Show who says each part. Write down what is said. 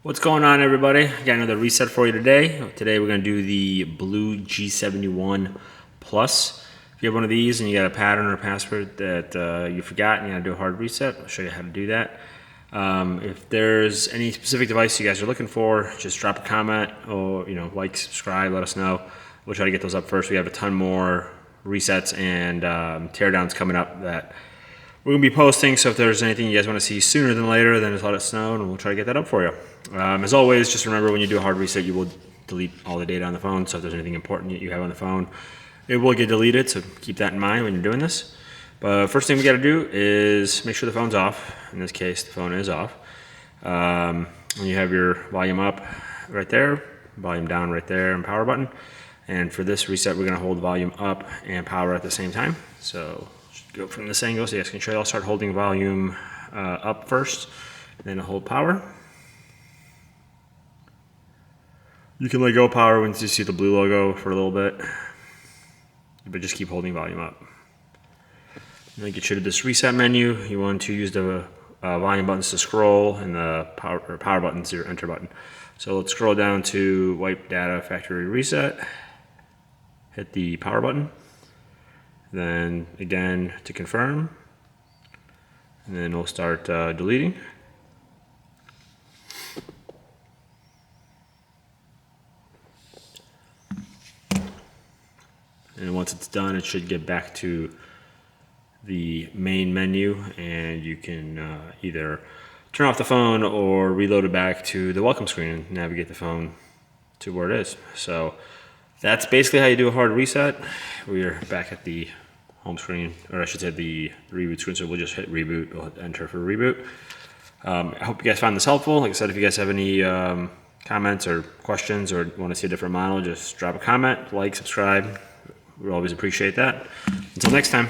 Speaker 1: What's going on, everybody? Got another reset for you today. Today we're going to do the BLU G71 Plus. If you have one of these and you got a pattern or a password that you forgot and you got to do a hard reset, I'll show you how to do that. If there's any specific device you guys are looking for, just drop a comment or like, subscribe, let us know. We'll try to get those up first. We have a ton more resets and teardowns coming up that we're going to be posting, so if there's anything you guys want to see sooner than later, then just let us know and we'll try to get that up for you. As always, just remember when you do a hard reset, you will delete all the data on the phone, so if there's anything important that you have on the phone, it will get deleted, so keep that in mind when you're doing this. But first thing we got to do is make sure the phone's off. In this case, the phone is off. When you have your volume up right there, volume down right there, and power button. And for this reset, we're going to hold volume up and power at the same time. So go from this angle so you guys can show you. I'll start holding volume up first, then I'll hold power. You can let go of power once you see the blue logo for a little bit, but just keep holding volume up. Then get you to this reset menu. You want to use the volume buttons to scroll, and the power button's your enter button. So let's scroll down to wipe data factory reset. Hit the power button. Then again to confirm, and then we'll start deleting. And once it's done, it should get back to the main menu, and you can either turn off the phone or reload it back to the welcome screen and navigate the phone to where it is. So that's basically how you do a hard reset. We are back at the home screen, or I should say the reboot screen, so we'll just hit reboot. We'll hit enter for reboot. I hope you guys found this helpful. Like I said, if you guys have any comments or questions or want to see a different model, just drop a comment, like, subscribe. We always appreciate that. Until next time.